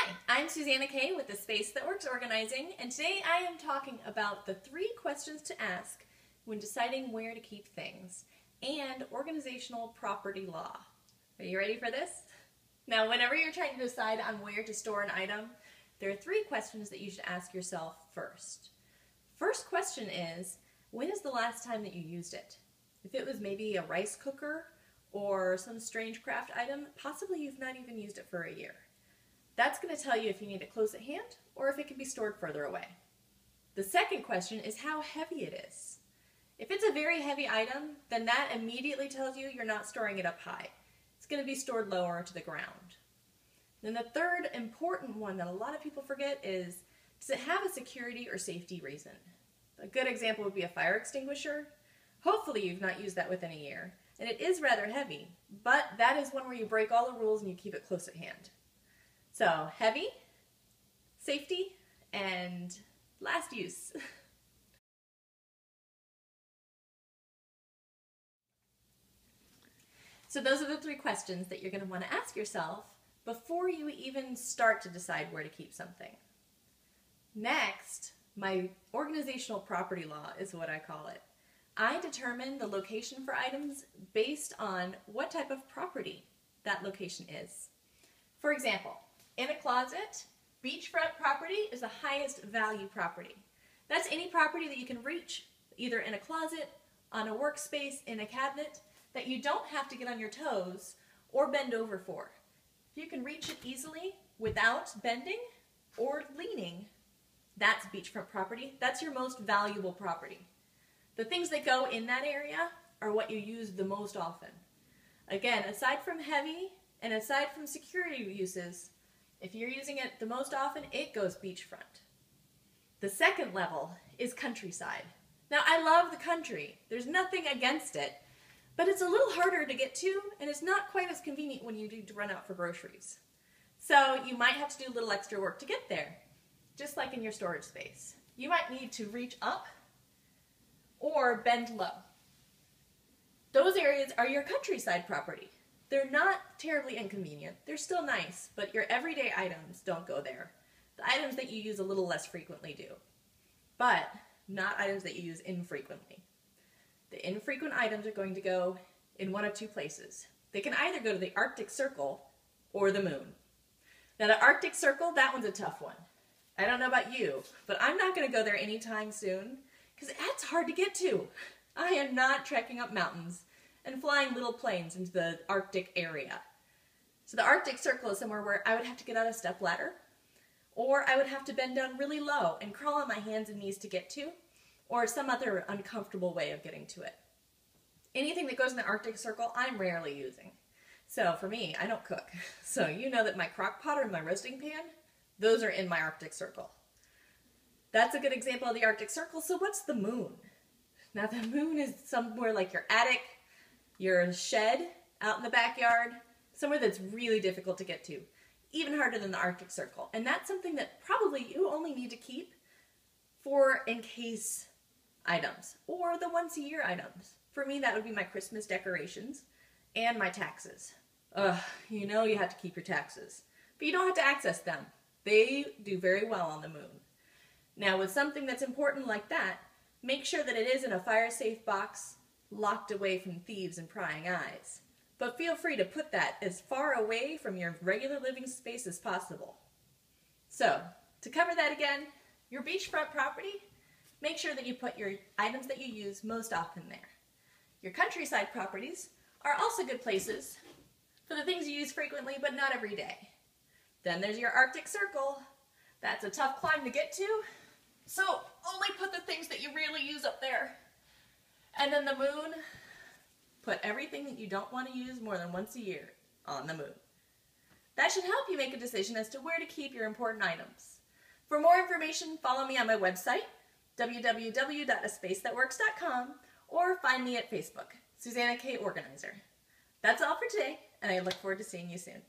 Hi, I'm Susanna Kay with the Space That Works Organizing, and today I am talking about the 3 questions to ask when deciding where to keep things and organizational property law. Are you ready for this? Now, whenever you're trying to decide on where to store an item, there are 3 questions that you should ask yourself first. First question is, when is the last time that you used it? If it was maybe a rice cooker or some strange craft item, possibly you've not even used it for a year. That's going to tell you if you need it close at hand or if it can be stored further away. The second question is how heavy it is. If it's a very heavy item, then that immediately tells you you're not storing it up high. It's going to be stored lower to the ground. Then the third important one that a lot of people forget is, does it have a security or safety reason? A good example would be a fire extinguisher. Hopefully you've not used that within a year, and it is rather heavy, but that is one where you break all the rules and you keep it close at hand. So, heavy, safety, and last use. So those are the 3 questions that you're going to want to ask yourself before you even start to decide where to keep something. Next, my organizational property law is what I call it. I determine the location for items based on what type of property that location is. For example, in a closet, beachfront property is the highest value property. That's any property that you can reach, either in a closet, on a workspace, in a cabinet, that you don't have to get on your toes or bend over for. If you can reach it easily without bending or leaning, that's beachfront property. That's your most valuable property. The things that go in that area are what you use the most often. Again, aside from heavy and aside from security uses, if you're using it the most often, it goes beachfront. The second level is countryside. Now, I love the country. There's nothing against it, but it's a little harder to get to, and it's not quite as convenient when you need to run out for groceries. So you might have to do a little extra work to get there, just like in your storage space. You might need to reach up or bend low. Those areas are your countryside property. They're not terribly inconvenient. They're still nice, but your everyday items don't go there. The items that you use a little less frequently do, but not items that you use infrequently. The infrequent items are going to go in one of 2 places. They can either go to the Arctic Circle or the moon. Now the Arctic Circle, that one's a tough one. I don't know about you, but I'm not going to go there anytime soon because that's hard to get to. I am not trekking up mountains and flying little planes into the Arctic area. So the Arctic Circle is somewhere where I would have to get out a step ladder, or I would have to bend down really low and crawl on my hands and knees to get to, or some other uncomfortable way of getting to it. Anything that goes in the Arctic Circle, I'm rarely using. So for me, I don't cook. So you know that my crock pot or my roasting pan, those are in my Arctic Circle. That's a good example of the Arctic Circle. So what's the moon? Now the moon is somewhere like your attic, your shed out in the backyard, somewhere that's really difficult to get to, even harder than the Arctic Circle. And that's something that probably you only need to keep for in-case items or the once-a-year items. For me, that would be my Christmas decorations and my taxes. You know you have to keep your taxes, but you don't have to access them. They do very well on the moon. Now, with something that's important like that, make sure that it is in a fire-safe box, locked away from thieves and prying eyes. But feel free to put that as far away from your regular living space as possible. So, to cover that again, your beachfront property, make sure that you put your items that you use most often there. Your countryside properties are also good places for the things you use frequently but not every day. Then there's your Arctic Circle. That's a tough climb to get to, so only put the things that you really use up there. And then the moon, put everything that you don't want to use more than once a year on the moon. That should help you make a decision as to where to keep your important items. For more information, follow me on my website, www.aspacethatworks.com, or find me at Facebook, Susanna Kay Organizer. That's all for today, and I look forward to seeing you soon.